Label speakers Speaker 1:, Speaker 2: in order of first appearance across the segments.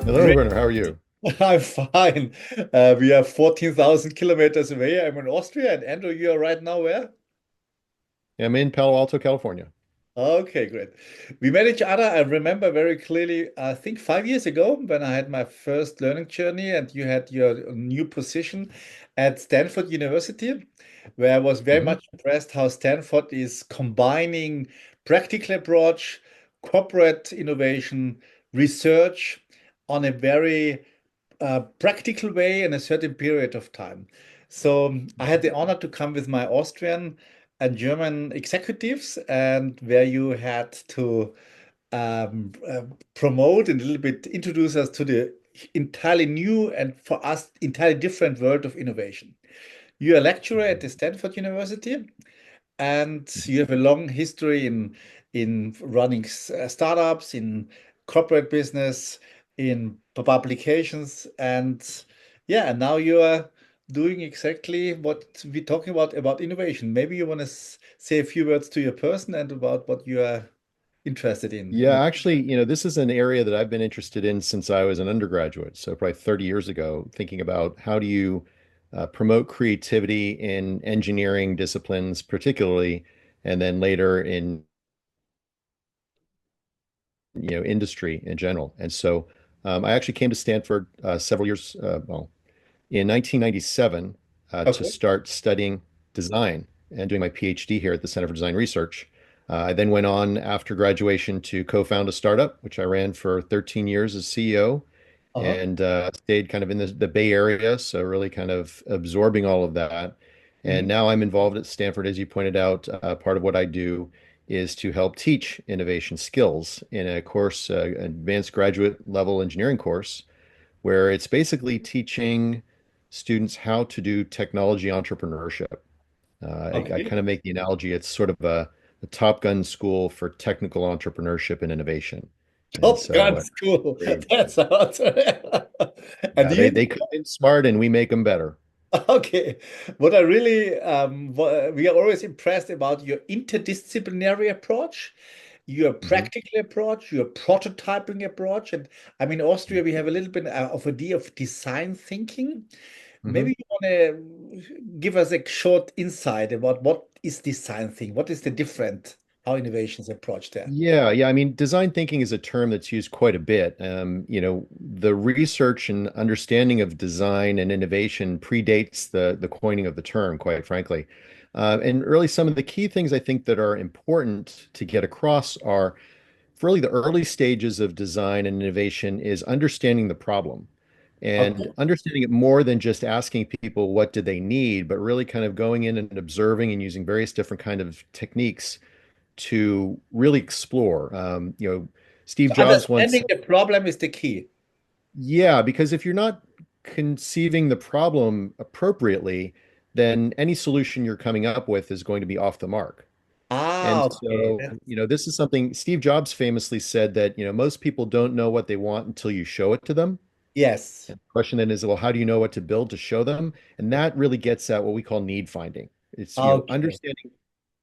Speaker 1: Hello,
Speaker 2: Great.
Speaker 1: Werner. How are you?
Speaker 2: I'm fine. We are 14,000 kilometers away. I'm in Austria, and Andrew, you are right now where?
Speaker 1: I'm in Palo Alto, California.
Speaker 2: Okay, great. We met each other. I remember very clearly, I think 5 years ago when I had my first learning journey and you had your new position at Stanford University, where I was very
Speaker 1: Hmm.
Speaker 2: much impressed how Stanford is combining practical approach, corporate innovation, research on a very practical way in a certain period of time. So I had the honor to come with my Austrian and German executives, and where you had to um, uh, promote and a little bit introduce us to the entirely new and for us entirely different world of innovation. You're a lecturer at the Stanford University, and you have a long history in running startups, in corporate business, in publications, and yeah, and now you are doing exactly what we're talking about innovation. Maybe you want to say a few words to your person and about what you are interested in.
Speaker 1: Yeah, actually, this is an area that I've been interested in since I was an undergraduate. So probably 30 years ago, thinking about how do you promote creativity in engineering disciplines, particularly, and then later in, industry in general. And so I actually came to Stanford several years, well, in 1997 to
Speaker 2: Okay.
Speaker 1: start studying design and doing my PhD here at the Center for Design Research. I then went on after graduation to co-found a startup, which I ran for 13 years as CEO
Speaker 2: Uh-huh.
Speaker 1: and stayed kind of in the Bay Area, so really kind of absorbing all of that. And
Speaker 2: Mhm.
Speaker 1: now I'm involved at Stanford, as you pointed out. Part of what I do is to help teach innovation skills in a course, advanced graduate level engineering course where it's basically teaching students how to do technology entrepreneurship. I
Speaker 2: Okay.
Speaker 1: kind of make the analogy, it's sort of a Top Gun school for technical entrepreneurship and innovation. And
Speaker 2: Top
Speaker 1: so
Speaker 2: Gun School.
Speaker 1: they,
Speaker 2: That's out. And
Speaker 1: yeah,
Speaker 2: do
Speaker 1: they
Speaker 2: you
Speaker 1: come in smart and we make them better.
Speaker 2: Okay. What I really, we are always impressed about your interdisciplinary approach, your
Speaker 1: Mhm.
Speaker 2: practical approach, your prototyping approach. And I mean, Austria, we have a little bit of idea of design thinking.
Speaker 1: Mhm.
Speaker 2: Maybe you want to give us a short insight about what is design thinking? What is the different, how innovations approach there?
Speaker 1: Yeah. I mean, design thinking is a term that's used quite a bit. The research and understanding of design and innovation predates the coining of the term, quite frankly. And really, some of the key things I think that are important to get across are really the early stages of design and innovation is understanding the problem and
Speaker 2: Okay.
Speaker 1: understanding it more than just asking people what do they need, but really kind of going in and observing and using various different kind of techniques to really explore. Steve
Speaker 2: So
Speaker 1: Jobs once
Speaker 2: understanding
Speaker 1: said,
Speaker 2: the problem is the key.
Speaker 1: yeah, because if you're not conceiving the problem appropriately, then any solution you're coming up with is going to be off the mark. And
Speaker 2: Ah, okay.
Speaker 1: so, this is something Steve Jobs famously said that, most people don't know what they want until you show it to them.
Speaker 2: Yes.
Speaker 1: And the question then is, well, how do you know what to build to show them? And that really gets at what we call need finding. It's,
Speaker 2: Okay.
Speaker 1: understanding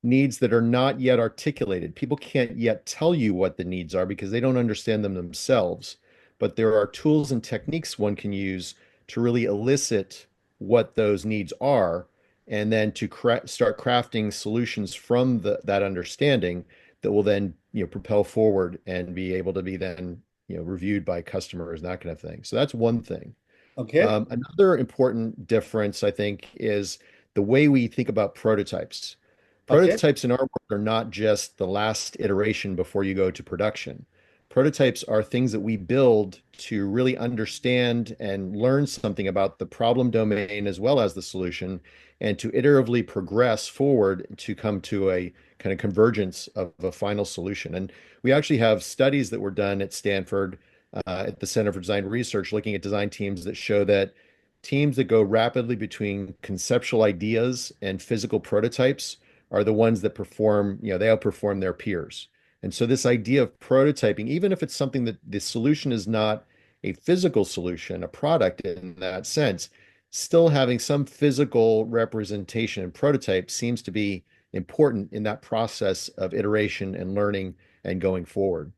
Speaker 1: needs that are not yet articulated. People can't yet tell you what the needs are because they don't understand them themselves. But there are tools and techniques one can use to really elicit what those needs are, and then to start crafting solutions from that understanding that will then, propel forward and be able to be then, reviewed by customers and that kind of thing. So that's one thing.
Speaker 2: Okay.
Speaker 1: Another important difference, I think, is the way we think about prototypes.
Speaker 2: Okay.
Speaker 1: Prototypes in our world are not just the last iteration before you go to production. Prototypes are things that we build to really understand and learn something about the problem domain as well as the solution, and to iteratively progress forward to come to a kind of convergence of a final solution. And we actually have studies that were done at Stanford, at the Center for Design Research, looking at design teams that show that teams that go rapidly between conceptual ideas and physical prototypes are the ones that perform, they outperform their peers. And so this idea of prototyping, even if it's something that the solution is not a physical solution, a product in that sense, still having some physical representation and prototype seems to be important in that process of iteration and learning and going forward.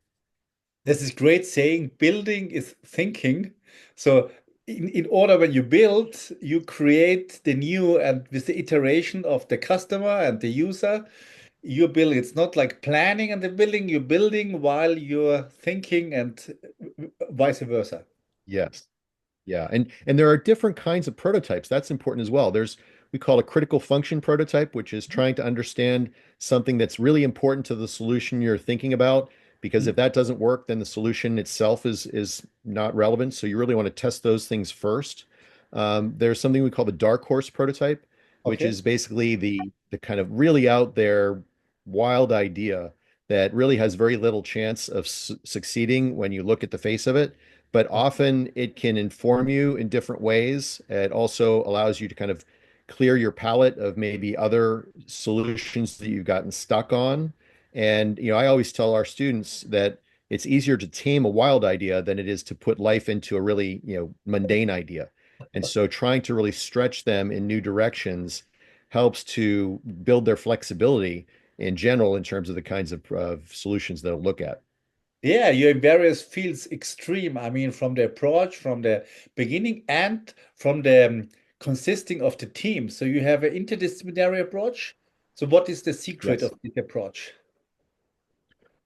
Speaker 2: This is great saying, building is thinking. So in order when you build, you create the new and with the iteration of the customer and the user, you're building. It's not like planning and the building, you're building while you're thinking and vice versa.
Speaker 1: Yes. Yeah, and there are different kinds of prototypes. That's important as well. There's we call a critical function prototype, which is trying to understand something that's really important to the solution you're thinking about. Because
Speaker 2: Mhm.
Speaker 1: if that doesn't work, then the solution itself is not relevant. So you really want to test those things first. There's something we call the dark horse prototype, which
Speaker 2: Okay.
Speaker 1: is basically the kind of really out there wild idea that really has very little chance of succeeding when you look at the face of it, but often it can inform you in different ways. It also allows you to kind of clear your palette of maybe other solutions that you've gotten stuck on. And, I always tell our students that it's easier to tame a wild idea than it is to put life into a really, mundane idea. And so trying to really stretch them in new directions helps to build their flexibility in general in terms of the kinds of solutions they'll look at.
Speaker 2: Yeah, you're in various fields extreme. I mean, from the approach, from the beginning, and from the consisting of the team. So you have an interdisciplinary approach. So what is the secret
Speaker 1: Yes.
Speaker 2: of this approach?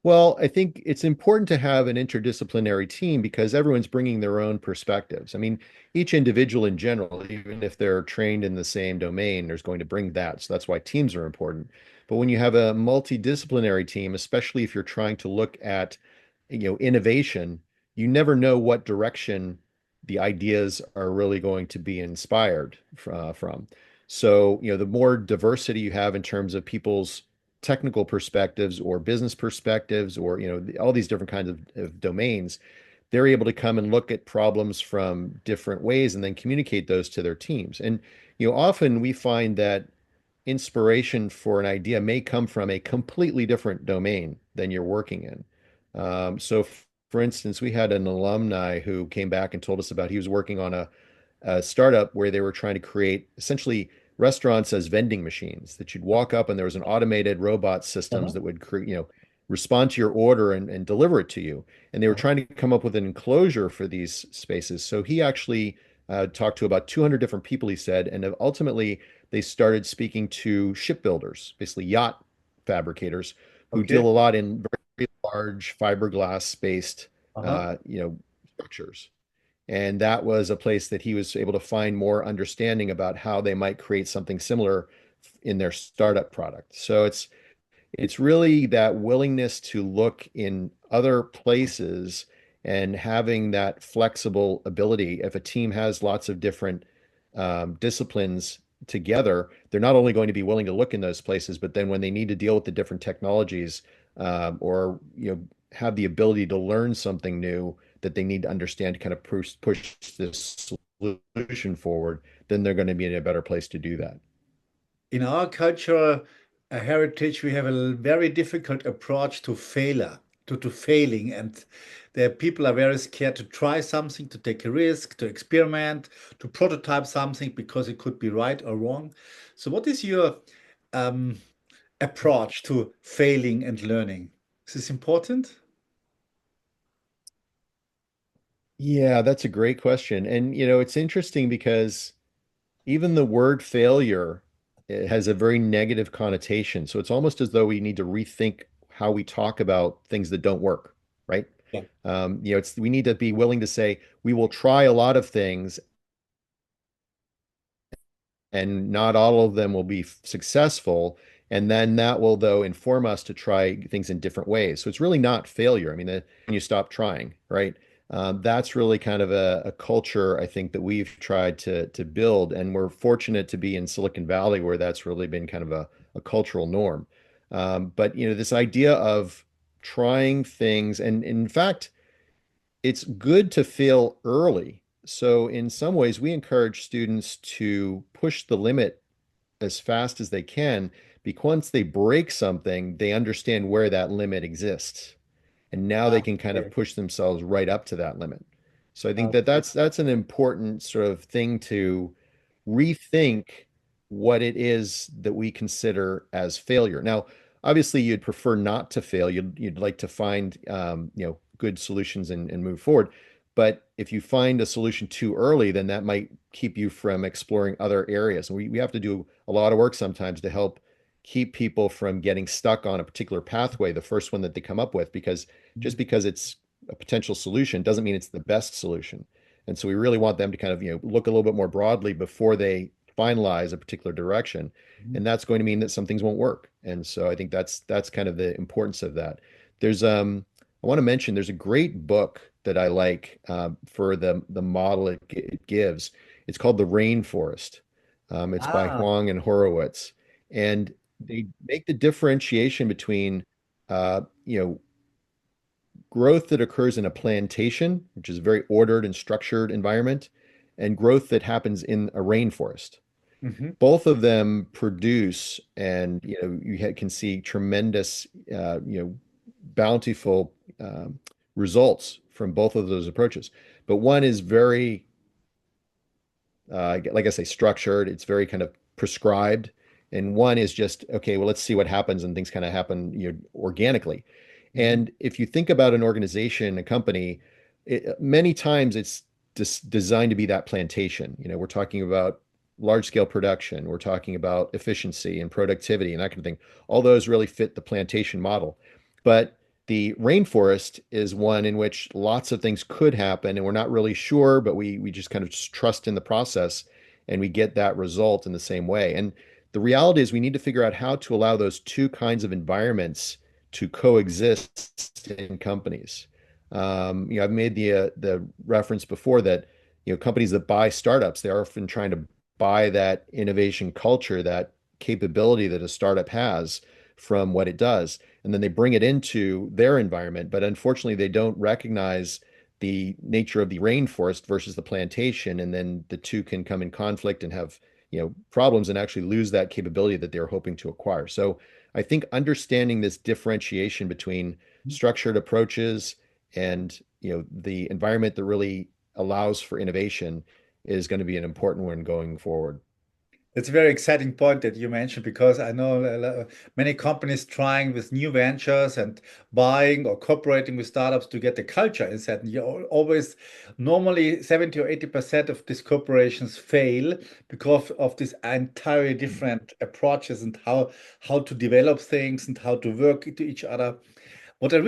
Speaker 1: Well, I think it's important to have an interdisciplinary team because everyone's bringing their own perspectives. I mean, each individual in general, even if they're trained in the same domain, is going to bring that. So that's why teams are important. But when you have a multidisciplinary team, especially if you're trying to look at, innovation, you never know what direction the ideas are really going to be inspired from. So, the more diversity you have in terms of people's technical perspectives or business perspectives or all these different kinds of domains, they're able to come and look at problems from different ways and then communicate those to their teams. And often we find that inspiration for an idea may come from a completely different domain than you're working in. For instance, we had an alumni who came back and told us about he was working on a startup where they were trying to create essentially restaurants as vending machines that you'd walk up and there was an automated robot systems
Speaker 2: Uh-huh,
Speaker 1: that would respond to your order and deliver it to you. And they were
Speaker 2: uh-huh.
Speaker 1: trying to come up with an enclosure for these spaces. So he actually talked to about 200 different people, he said, and ultimately they started speaking to shipbuilders, basically yacht fabricators, who deal
Speaker 2: Okay.
Speaker 1: a lot in very large fiberglass based,
Speaker 2: Uh-huh.
Speaker 1: uh, you know, structures. And that was a place that he was able to find more understanding about how they might create something similar in their startup product. So it's really that willingness to look in other places and having that flexible ability. If a team has lots of different disciplines together, they're not only going to be willing to look in those places, but then when they need to deal with the different technologies or have the ability to learn something new that they need to understand to kind of push this solution forward, then they're going to be in a better place to do that.
Speaker 2: In our culture, heritage, we have a very difficult approach to failure, to failing. And the people are very scared to try something, to take a risk, to experiment, to prototype something because it could be right or wrong. So, what is your um, approach to failing and learning? Is this important?
Speaker 1: Yeah, that's a great question. And it's interesting because even the word failure, it has a very negative connotation. So it's almost as though we need to rethink how we talk about things that don't work, right?
Speaker 2: Yeah.
Speaker 1: It's we need to be willing to say we will try a lot of things and not all of them will be successful. And then that will, though, inform us to try things in different ways. So it's really not failure. I mean, when you stop trying, right? That's really kind of a culture I think that we've tried to build, and we're fortunate to be in Silicon Valley where that's really been kind of a cultural norm. But this idea of trying things, and in fact, it's good to fail early. So in some ways, we encourage students to push the limit as fast as they can, because once they break something, they understand where that limit exists. And now they
Speaker 2: Ah,
Speaker 1: can kind of
Speaker 2: okay.
Speaker 1: push themselves right up to that limit. So I think that
Speaker 2: Okay.
Speaker 1: that's an important sort of thing to rethink what it is that we consider as failure. Now, obviously, you'd prefer not to fail. You'd like to find good solutions and move forward. But if you find a solution too early, then that might keep you from exploring other areas. And we have to do a lot of work sometimes to help keep people from getting stuck on a particular pathway, the first one that they come up with, because just because it's a potential solution doesn't mean it's the best solution. And so we really want them to kind of, look a little bit more broadly before they finalize a particular direction. And that's going to mean that some things won't work. And so I think that's kind of the importance of that. There's I want to mention there's a great book that I like for the model it gives. It's called The Rainforest. It's by
Speaker 2: Ah,
Speaker 1: Huang and Horowitz, and they make the differentiation between growth that occurs in a plantation, which is a very ordered and structured environment, and growth that happens in a rainforest.
Speaker 2: mhm.
Speaker 1: Both of them produce, and can see tremendous, bountiful results from both of those approaches. But one is very, like I say, structured. It's very kind of prescribed, and one is just okay. Well, let's see what happens, and things kind of happen, organically.
Speaker 2: Mhm.
Speaker 1: And if you think about an organization, a company, many times it's designed to be that plantation. We're talking about large scale production. We're talking about efficiency and productivity and that kind of thing. All those really fit the plantation model. But the rainforest is one in which lots of things could happen, and we're not really sure, but we just kind of just trust in the process, and we get that result in the same way. And the reality is we need to figure out how to allow those two kinds of environments to coexist in companies. I've made the reference before that companies that buy startups, they're often trying to buy that innovation culture, that capability that a startup has from what it does, and then they bring it into their environment. But unfortunately, they don't recognize the nature of the rainforest versus the plantation, and then the two can come in conflict and have problems and actually lose that capability that they're hoping to acquire. So I think understanding this differentiation between structured approaches and the environment that really allows for innovation is going to be an important one going forward.
Speaker 2: It's a very exciting point that you mentioned because I know many companies trying with new ventures and buying or cooperating with startups to get the culture inside. And you always, normally 70 or 80% of these corporations fail because of these entirely different approaches and how to develop things and how to work to each other. What I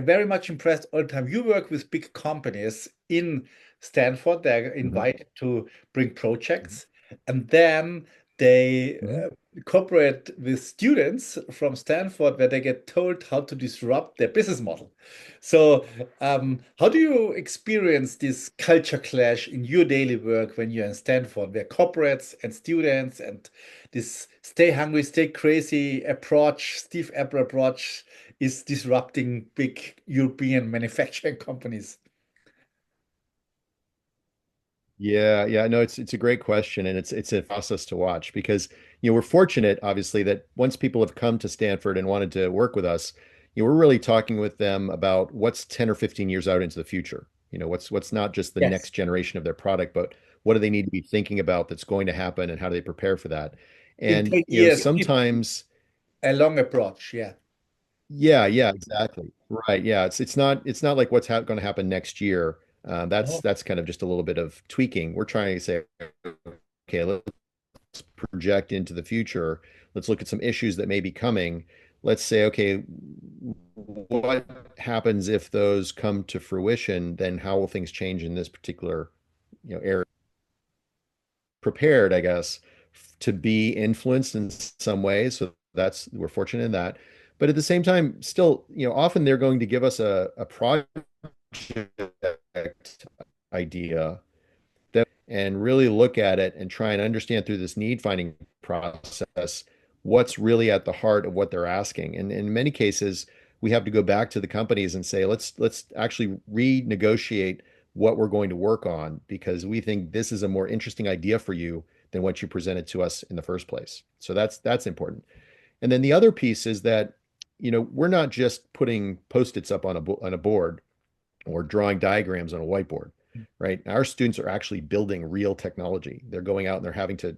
Speaker 2: very much impressed all the time, you work with big companies in Stanford. They're
Speaker 1: Mhm.
Speaker 2: invited to bring projects, and then they
Speaker 1: Mhm.
Speaker 2: cooperate with students from Stanford where they get told how to disrupt their business model. So, how do you experience this culture clash in your daily work when you're in Stanford, where corporates and students and this stay hungry, stay crazy approach, Steve Apple approach is disrupting big European manufacturing companies?
Speaker 1: Yeah, yeah, no, it's a great question, and it's a process to watch because we're fortunate, obviously, that once people have come to Stanford and wanted to work with us, we're really talking with them about what's 10 or 15 years out into the future. What's not just the
Speaker 2: Yes.
Speaker 1: next generation of their product, but what do they need to be thinking about that's going to happen, and how do they prepare for that?
Speaker 2: In
Speaker 1: And
Speaker 2: 10 years, 50,
Speaker 1: sometimes,
Speaker 2: a long approach. Yeah.
Speaker 1: yeah, yeah, exactly. Right. Yeah. It's not like what's going to happen next year. That's
Speaker 2: Oh,
Speaker 1: that's kind of just a little bit of tweaking. We're trying to say, okay, let's project into the future. Let's look at some issues that may be coming. Let's say, okay, what happens if those come to fruition? Then how will things change in this particular, area? Prepared, I guess, to be influenced in some ways. So we're fortunate in that. But at the same time, still, often they're going to give us a project idea and really look at it and try and understand through this need finding process what's really at the heart of what they're asking. And in many cases, we have to go back to the companies and say, let's actually renegotiate what we're going to work on because we think this is a more interesting idea for you than what you presented to us in the first place. So that's important. And then the other piece is that, we're not just putting post-its up on a board or drawing diagrams on a whiteboard, right? Our students are actually building real technology. They're going out and they're having to,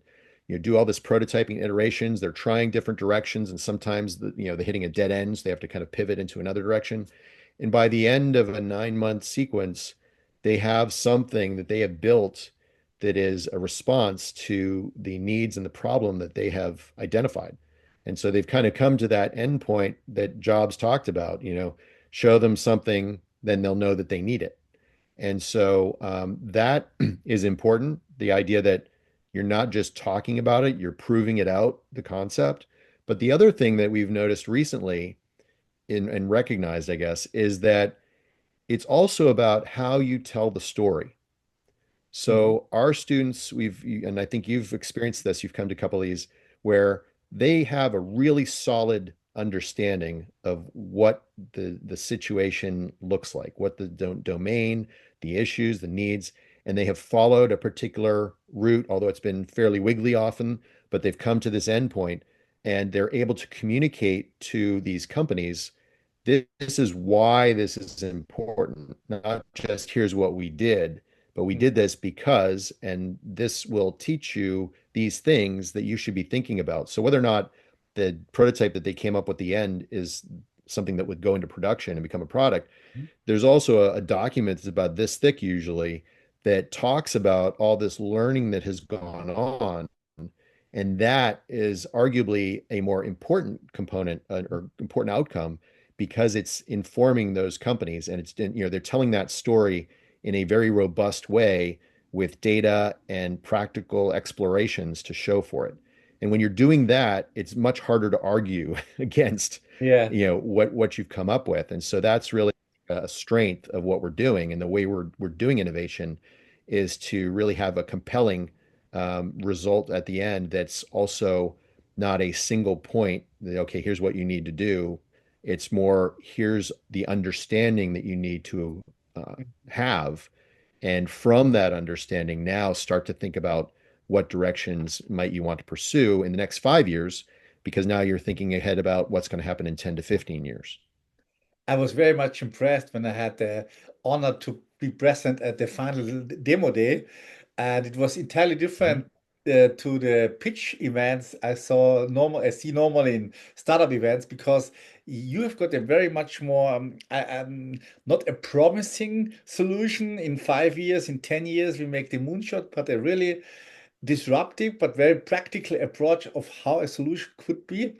Speaker 1: do all this prototyping iterations. They're trying different directions, and sometimes they're hitting a dead end. So they have to kind of pivot into another direction. And by the end of a 9 month sequence, they have something that they have built that is a response to the needs and the problem that they have identified. And so they've kind of come to that endpoint that Jobs talked about, show them something, then they'll know that they need it. And so that is important. The idea that you're not just talking about it, you're proving it out, the concept. But the other thing that we've noticed recently and recognized, I guess, is that it's also about how you tell the story.
Speaker 2: Mhm.
Speaker 1: So our students, and I think you've experienced this, you've come to a couple of these where they have a really solid understanding of what the situation looks like, what the domain, the issues, the needs, and they have followed a particular route, although it's been fairly wiggly often, but they've come to this endpoint and they're able to communicate to these companies, this is why this is important, not just here's what we did, but we did this because, and this will teach you these things that you should be thinking about. So whether or not the prototype that they came up with at the end is something that would go into production and become a product,
Speaker 2: Mhm.
Speaker 1: there's also a document that's about this thick usually that talks about all this learning that has gone on. And that is arguably a more important component or important outcome because it's informing those companies and they're telling that story in a very robust way with data and practical explorations to show for it. And when you're doing that, it's much harder to argue against,
Speaker 2: Yeah.
Speaker 1: what you've come up with. And so that's really a strength of what we're doing and the way we're doing innovation is to really have a compelling result at the end that's also not a single point that, okay, here's what you need to do. It's more, here's the understanding that you need to have. And from that understanding, now start to think about what directions might you want to pursue in the next 5 years, because now you're thinking ahead about what's going to happen in 10 to 15 years.
Speaker 2: I was very much impressed when I had the honor to be present at the final demo day, and it was entirely
Speaker 1: Mhm.
Speaker 2: different to the pitch events I see normally in startup events because you have got a very much more not a promising solution in 5 years, in 10 years we make the moonshot, but a really disruptive but very practical approach of how a solution could be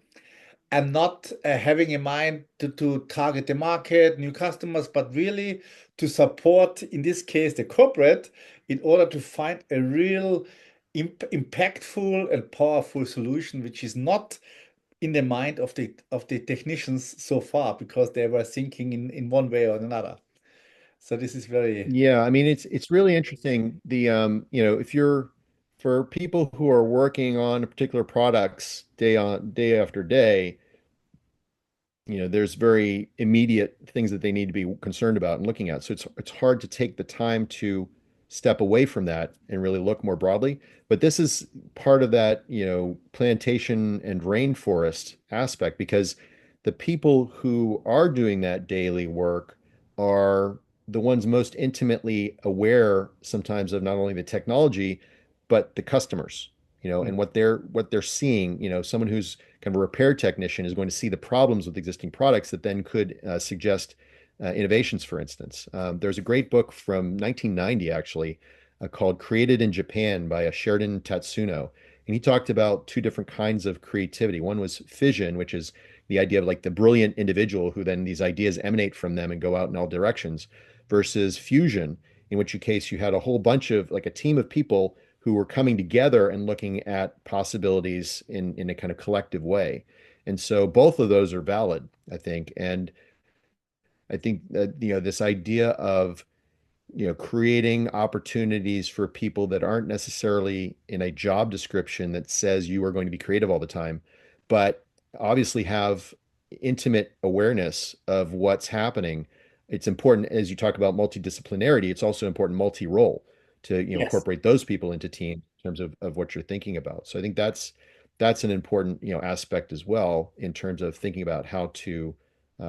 Speaker 2: and not having in mind to target the market, new customers, but really to support, in this case, the corporate in order to find a real impactful and powerful solution, which is not in the mind of the technicians so far because they were thinking in one way or another. So this is very
Speaker 1: Yeah, I mean it's really interesting. If you're for people who are working on particular products day after day, there's very immediate things that they need to be concerned about and looking at. So it's hard to take the time to step away from that and really look more broadly. But this is part of that, plantation and rainforest aspect because the people who are doing that daily work are the ones most intimately aware sometimes of not only the technology, but the customers, and what they're seeing. Someone who's kind of a repair technician is going to see the problems with existing products that then could suggest innovations, for instance. There's a great book from 1990, actually, called Created in Japan by a Sheridan Tatsuno. And he talked about two different kinds of creativity. One was fission, which is the idea of like the brilliant individual who then these ideas emanate from them and go out in all directions, versus fusion, in which case you had a whole bunch of like a team of people who were coming together and looking at possibilities in a kind of collective way. And so both of those are valid, I think. And I think that, this idea of, creating opportunities for people that aren't necessarily in a job description that says you are going to be creative all the time, but obviously have intimate awareness of what's happening. It's important as you talk about multidisciplinarity, it's also important multi-role to,
Speaker 2: yes.
Speaker 1: incorporate those people into teams in terms of what you're thinking about. So I think that's an important, aspect as well in terms of thinking about how to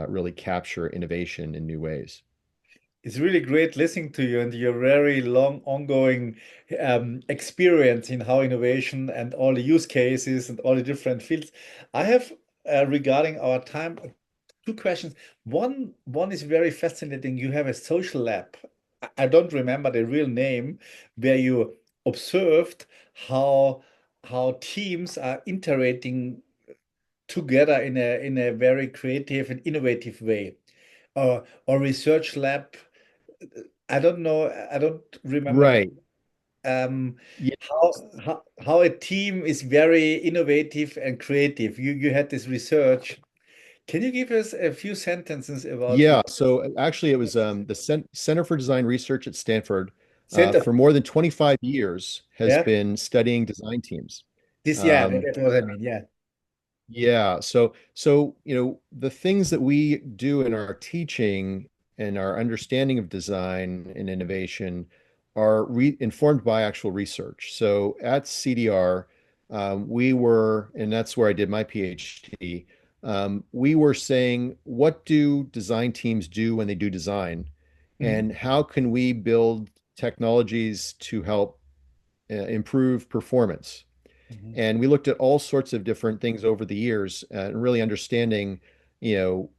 Speaker 1: really capture innovation in new ways.
Speaker 2: It's really great listening to you and your very long ongoing experience in how innovation and all the use cases and all the different fields. I have regarding our time. two questions. One is very fascinating. You have a social lab. I don't remember the real name, where you observed how teams are interacting together in a very creative and innovative way. Or research lab. I don't know. I don't remember the
Speaker 1: Right. Yeah.
Speaker 2: how a team is very innovative and creative. You had this research. Can you give us a few sentences about this
Speaker 1: Yeah. So actually, it was the Center for Design Research at Stanford
Speaker 2: center?
Speaker 1: for more than 25 years has
Speaker 2: Yeah,
Speaker 1: been studying design teams.
Speaker 2: yeah,
Speaker 1: Um,
Speaker 2: that's what I mean. Yeah.
Speaker 1: Yeah, so the things that we do in our teaching and our understanding of design and innovation are informed by actual research. So at CDR, we were, and that's where I did my PhD. We were saying, what do design teams do when they do design,
Speaker 2: Hmm.
Speaker 1: and how can we build technologies to help improve performance?
Speaker 2: Hmm.
Speaker 1: And we looked at all sorts of different things over the years and really understanding, you know,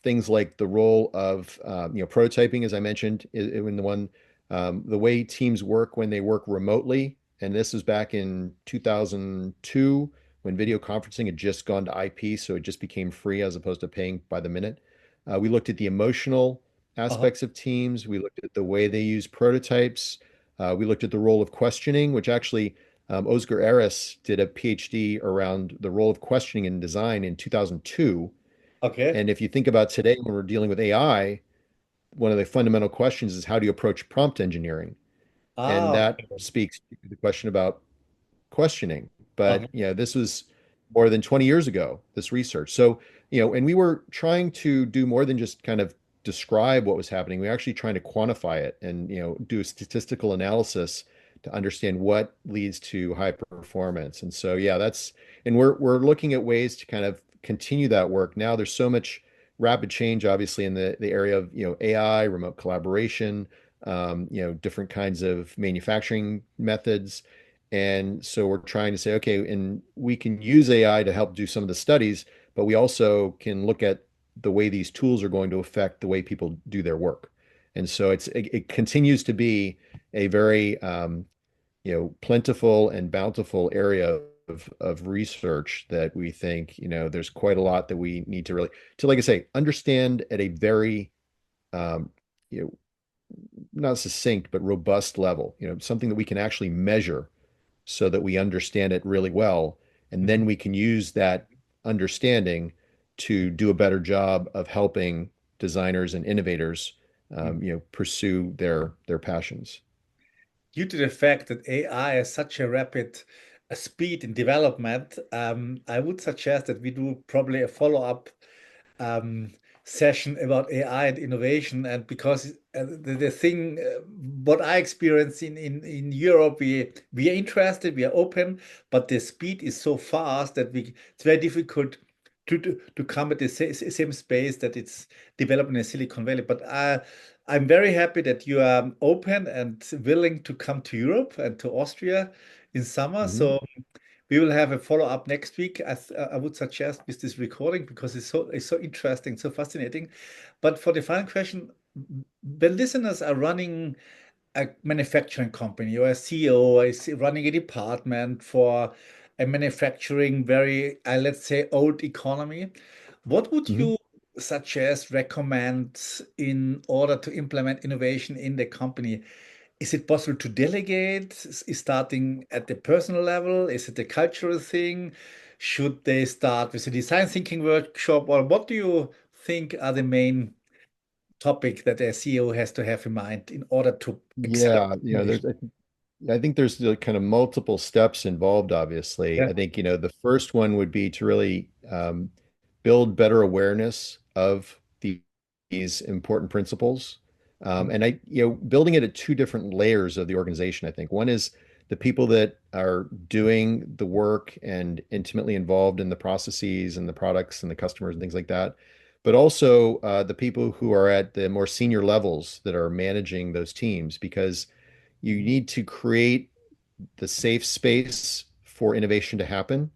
Speaker 1: things like the role of, prototyping, as I mentioned, in the way teams work when they work remotely. And this was back in 2002 when video conferencing had just gone to IP, so it just became free as opposed to paying by the minute. We looked at the emotional
Speaker 2: Uh-huh.
Speaker 1: aspects of teams. We looked at the way they use prototypes. We looked at the role of questioning, which actually Oscar Aris did a PhD around the role of questioning in design in 2002.
Speaker 2: Okay.
Speaker 1: And if you think about today, when we're dealing with AI, one of the fundamental questions is how do you approach prompt engineering? And
Speaker 2: Ah,
Speaker 1: that
Speaker 2: okay.
Speaker 1: speaks to the question about questioning. But,
Speaker 2: Uh-huh.
Speaker 1: this was more than 20 years ago, this research. So, and we were trying to do more than just kind of describe what was happening. We were actually trying to quantify it and, do a statistical analysis to understand what leads to high performance. And so, yeah, and we're looking at ways to kind of continue that work. Now there's so much rapid change, obviously, in the area of, AI, remote collaboration, different kinds of manufacturing methods. And so we're trying to say, okay, and we can use AI to help do some of the studies, but we also can look at the way these tools are going to affect the way people do their work. And so it continues to be a very plentiful and bountiful area of research that we think, there's quite a lot that we need to really like I say, understand at a very um, you know, not succinct, but robust level, something that we can actually measure so that we understand it really well. And then
Speaker 2: Mhm.
Speaker 1: we can use that understanding to do a better job of helping designers and innovators,
Speaker 2: Mhm.
Speaker 1: pursue their passions.
Speaker 2: Due to the fact that AI has such a rapid speed in development, I would suggest that we do probably a follow-up um, session about AI and innovation. And because the thing, what I experience in Europe, we are interested, we are open, but the speed is so fast that it's very difficult to come at the same space that it's developed in Silicon Valley. But I'm very happy that you are open and willing to come to Europe and to Austria in summer.
Speaker 1: Mhm.
Speaker 2: So we will have a follow-up next week. I would suggest with this recording because it's so interesting, so fascinating. But for the final question, when listeners are running a manufacturing company or a CEO or is running a department for a manufacturing very, let's say, old economy, what would
Speaker 1: Mhm.
Speaker 2: you suggest, recommend in order to implement innovation in the company? Is it possible to delegate? Is starting at the personal level? Is it a cultural thing? Should they start with a design thinking workshop? Or what do you think are the main topic that a CEO has to have in mind in order to accelerate
Speaker 1: Yeah,
Speaker 2: innovation?
Speaker 1: I think there's kind of multiple steps involved, obviously.
Speaker 2: Yeah.
Speaker 1: I think, the first one would be to really build better awareness of these important principles.
Speaker 2: Mhm.
Speaker 1: And building it at two different layers of the organization, I think. One is the people that are doing the work and intimately involved in the processes and the products and the customers and things like that. But also the people who are at the more senior levels that are managing those teams, because you
Speaker 2: Mhm.
Speaker 1: need to create the safe space for innovation to happen.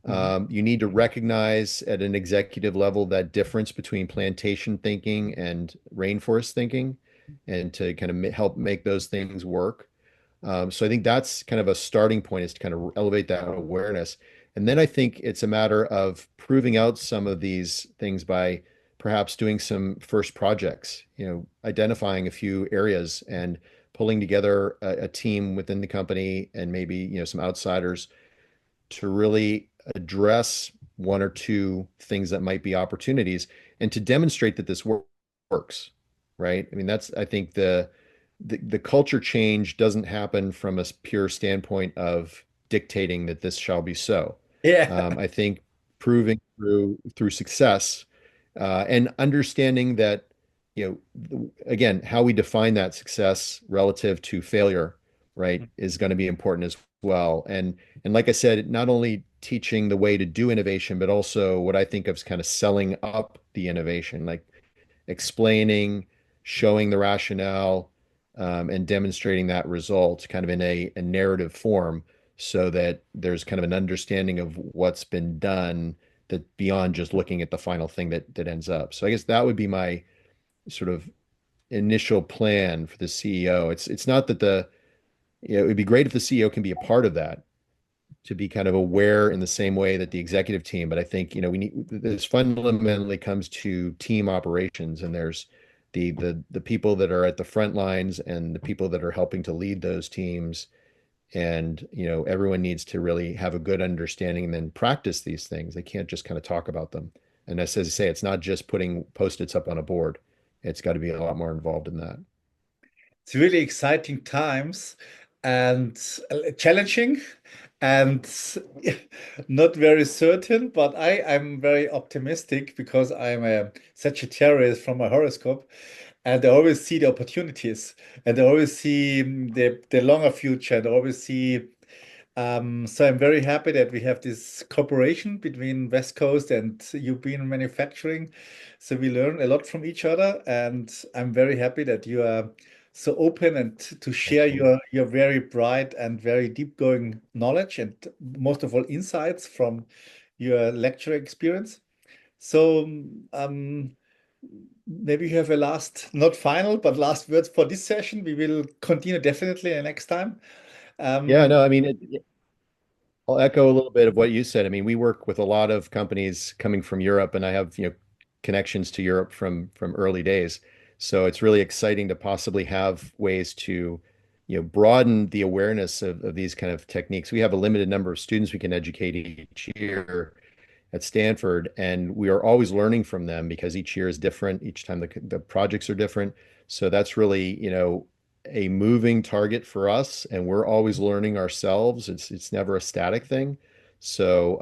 Speaker 2: Mhm.
Speaker 1: You need to recognize at an executive level that difference between plantation thinking and rainforest thinking, and to kind of help make those things work. So I think that's kind of a starting point, is to kind of elevate that awareness. And then I think it's a matter of proving out some of these things by perhaps doing some first projects, identifying a few areas and pulling together a team within the company and maybe, some outsiders to really address one or two things that might be opportunities and to demonstrate that this works, right? I mean, that's, I think the culture change doesn't happen from a pure standpoint of dictating that this shall be so.
Speaker 2: Yeah.
Speaker 1: I think proving through success, and understanding that, again, how we define that success relative to failure, right, is going to be important as well. And like I said, not only teaching the way to do innovation, but also what I think of as kind of selling up the innovation, like explaining, showing the rationale, and demonstrating that result kind of in a narrative form, so that there's kind of an understanding of what's been done, that beyond just looking at the final thing that ends up. So I guess that would be my sort of initial plan for the CEO. It's not that it would be great if the CEO can be a part of that, to be kind of aware in the same way that the executive team. But I think, we need this fundamentally comes to team operations, and there's the people that are at the front lines and the people that are helping to lead those teams. And, everyone needs to really have a good understanding and then practice these things. They can't just kind of talk about them. And as I say, it's not just putting post-its up on a board. It's got to be a lot more involved in that.
Speaker 2: It's really exciting times and challenging and not very certain, but I'm very optimistic because I'm a Sagittarius from my horoscope, and I always see the opportunities, and I always see the longer future, and I always see so I'm very happy that we have this cooperation between West Coast and European manufacturing. So we learn a lot from each other, and I'm very happy that you are so open and to share
Speaker 1: Excellent.
Speaker 2: your very bright and very deep going knowledge and most of all insights from your lecture experience. So maybe you have a last, not final, but last words for this session. We will continue definitely next time.
Speaker 1: Yeah,
Speaker 2: Um,
Speaker 1: no, I mean, I'll echo a little bit of what you said. I mean, we work with a lot of companies coming from Europe, and I have, connections to Europe from early days. So it's really exciting to possibly have ways to, broaden the awareness of these kind of techniques. We have a limited number of students we can educate each year at Stanford, and we are always learning from them because each year is different. Each time the projects are different. So that's really, a moving target for us, and we're always learning ourselves. It's never a static thing. So,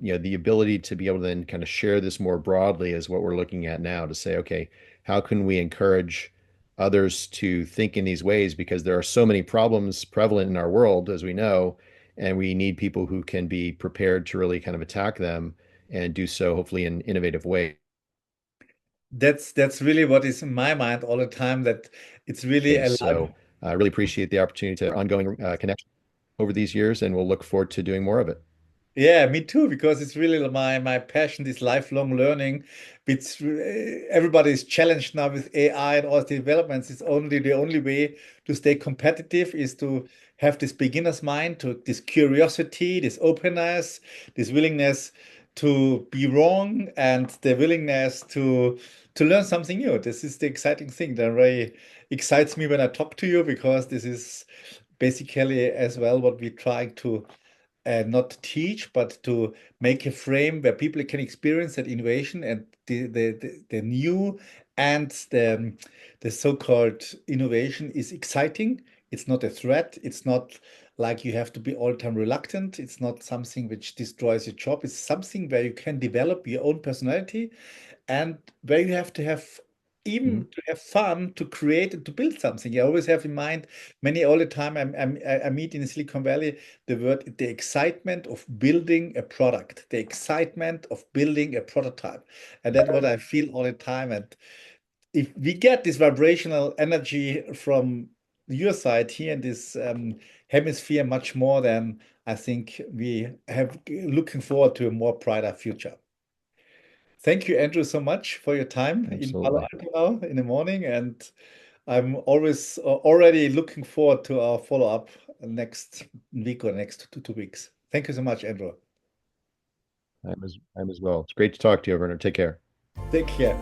Speaker 1: the ability to be able to then kind of share this more broadly is what we're looking at now, to say, okay, how can we encourage others to think in these ways? Because there are so many problems prevalent in our world, as we know, and we need people who can be prepared to really kind of attack them and do so hopefully in innovative ways.
Speaker 2: that's really what is in my mind all the time, that it's really a life.
Speaker 1: So I really appreciate the opportunity to ongoing connection over these years, and we'll look forward to doing more of it.
Speaker 2: Yeah, me too, because it's really my passion, this lifelong learning. It's everybody is challenged now with AI and all the developments. It's only the only way to stay competitive is to have this beginner's mind, to this curiosity, this openness, this willingness to be wrong, and the willingness to learn something new. This is the exciting thing that really excites me when I talk to you, because this is basically as well what we're trying to not teach, but to make a frame where people can experience that innovation and the new and the so-called innovation is exciting. It's not a threat. It's not like you have to be all the time reluctant. It's not something which destroys your job. It's something where you can develop your own personality and where you have to have even
Speaker 1: Mhm.
Speaker 2: to have fun to create and to build something. I always have in mind many all the time I meet in Silicon Valley the word the excitement of building a product, the excitement of building a prototype, and that's what I feel all the time. And if we get this vibrational energy from your side here in this hemisphere much more than I think we have looking forward to a more brighter future. Thank you, Andrew, so much for your time in Palo
Speaker 1: Absolutely.
Speaker 2: Alto now in the morning, and I'm always already looking forward to our follow-up next week or next 2 weeks. Thank you so much, Andrew.
Speaker 1: I'm as well. It's great to talk to you, Werner. Take care.
Speaker 2: Take care.